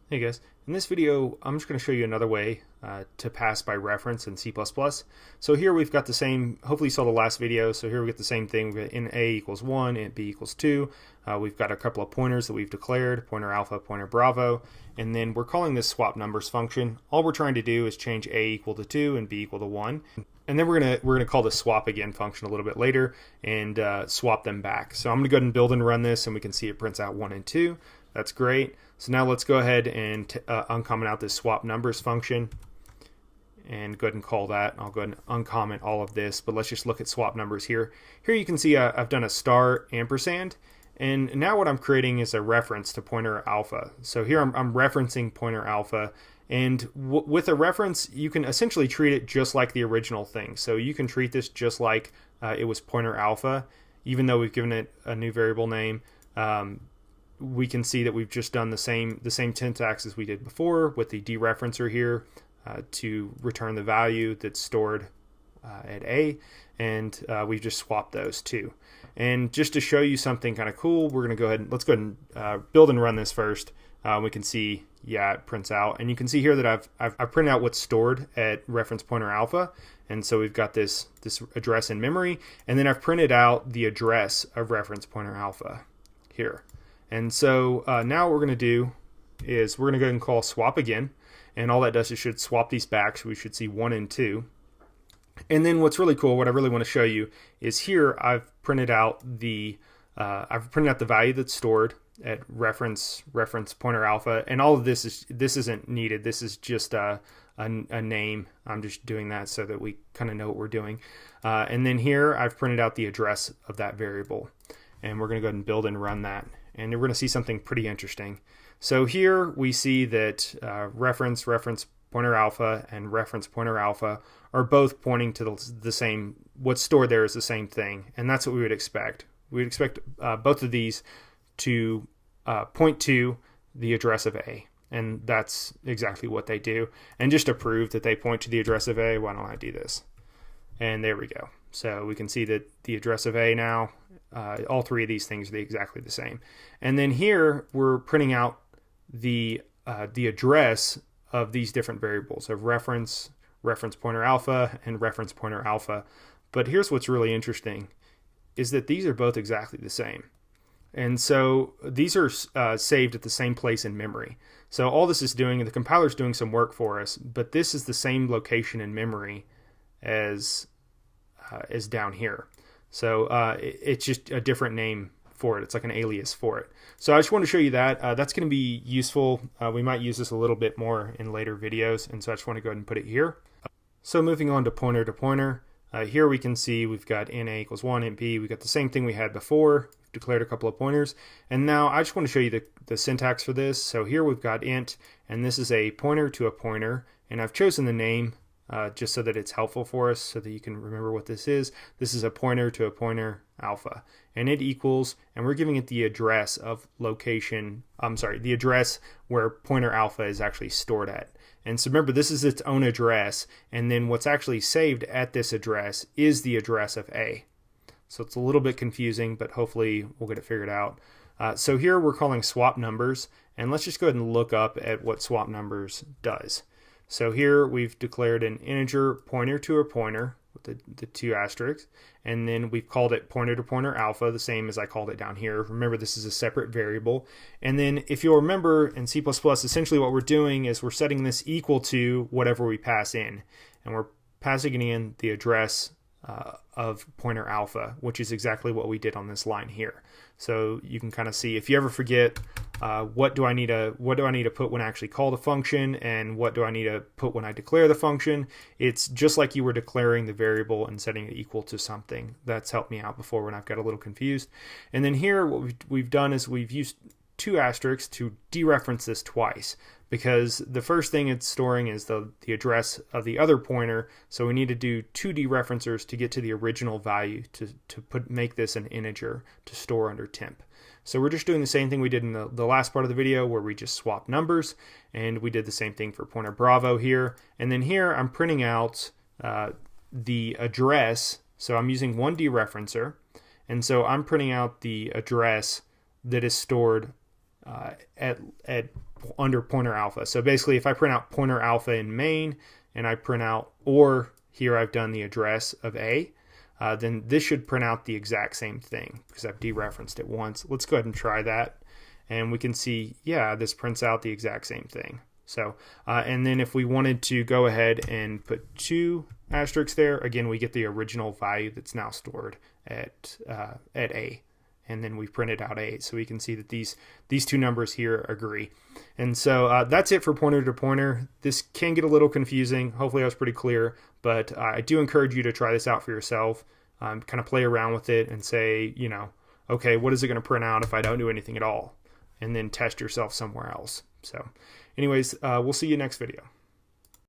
Hey guys, in this video I'm just going to show you another way to pass by reference in C++. So here we've got the same, hopefully you saw the last video, so here we get the same thing. We've got int a equals 1, int b equals 2. We've got a couple of pointers that we've declared, pointer alpha, pointer bravo, and then we're calling this swap numbers function. All we're trying to do is change a equal to 2 and b equal to 1. And then we're gonna call the swap again function a little bit later and swap them back. So I'm gonna go ahead and build and run this, and we can see it prints out 1 and 2. That's great. So now let's go ahead and uncomment out this swap numbers function and go ahead and call that. I'll go ahead and uncomment all of this, but let's just look at swap numbers here. Here you can see I've done a star ampersand, and now what I'm creating is a reference to pointer alpha. So here I'm referencing pointer alpha, and with a reference you can essentially treat it just like the original thing. So you can treat this just like it was pointer alpha, even though we've given it a new variable name. We can see that we've just done the same syntax as we did before with the dereferencer here to return the value that's stored at A, and we've just swapped those two. And just to show you something kind of cool, we're going to go ahead and let's go ahead and build and run this first. We can see, yeah, it prints out, and you can see here that I've printed out what's stored at reference pointer alpha, and so we've got this address in memory, and then I've printed out the address of reference pointer alpha here. And so now what we're going to do is we're going to go ahead and call swap again, and all that does is should swap these back, so we should see 1 and 2. And then what's really cool, what I really want to show you is here I've printed out the value that's stored at reference pointer alpha, and all of this isn't needed. This is just a name. I'm just doing that so that we kind of know what we're doing. And then here I've printed out the address of that variable, and we're going to go ahead and build and run that. And we're going to see something pretty interesting. So here we see that reference pointer alpha and reference pointer alpha are both pointing to the same, what's stored there is the same thing, and that's what we would expect. We would expect both of these to point to the address of A, and that's exactly what they do. And just to prove that they point to the address of A, why don't I do this? And there we go. So we can see that the address of A now, all three of these things are exactly the same. And then here we're printing out the address of these different variables of reference pointer alpha, and reference pointer alpha. But here's what's really interesting is that these are both exactly the same. And so these are saved at the same place in memory. So all this is doing, and the compiler's doing some work for us, but this is the same location in memory as down here. So it's just a different name for it. It's like an alias for it. So I just want to show you that. That's going to be useful. We might use this a little bit more in later videos, and so I just want to go ahead and put it here. So moving on to pointer, here we can see we've got int a equals 1, int b. We've got the same thing we had before. We've declared a couple of pointers. And now I just want to show you the syntax for this. So here we've got int, and this is a pointer to a pointer. And I've chosen the name just so that it's helpful for us, so that you can remember what this is. This is a pointer to a pointer alpha, and it equals, and we're giving it the address of location, the address where pointer alpha is actually stored at. And so remember, this is its own address, and then what's actually saved at this address is the address of A. So it's a little bit confusing, but hopefully we'll get it figured out. So here we're calling swap numbers, and let's just go ahead and look up at what swap numbers does. So here we've declared an integer pointer to a pointer with the two asterisks, and then we've called it pointer to pointer alpha, the same as I called it down here. Remember, this is a separate variable. And then if you'll remember in C++, essentially what we're doing is we're setting this equal to whatever we pass in, and we're passing in the address of pointer alpha, which is exactly what we did on this line here. So you can kind of see, if you ever forget what do I need to put when I actually call the function, and what do I need to put when I declare the function, it's just like you were declaring the variable and setting it equal to something. That's helped me out before when I've got a little confused. And then here what we've done is we've used two asterisks to dereference this twice, because the first thing it's storing is the address of the other pointer, so we need to do two dereferencers to get to the original value to make this an integer to store under temp. So we're just doing the same thing we did in the last part of the video, where we just swapped numbers, and we did the same thing for pointer bravo here. And then here I'm printing out the address, so I'm using one dereferencer, and so I'm printing out the address that is stored at under pointer alpha. So basically, if I print out pointer alpha in main, and I print out, or here I've done the address of A, then this should print out the exact same thing because I've dereferenced it once. Let's go ahead and try that. And we can see, yeah, this prints out the exact same thing. So, and then if we wanted to go ahead and put 2 asterisks there, again, we get the original value that's now stored at A. And then we printed out A. So we can see that these 2 numbers here agree. And so that's it for pointer to pointer. This can get a little confusing. Hopefully I was pretty clear, but I do encourage you to try this out for yourself. Kind of play around with it and say, you know, okay, what is it going to print out if I don't do anything at all? And then test yourself somewhere else. So anyways, we'll see you next video.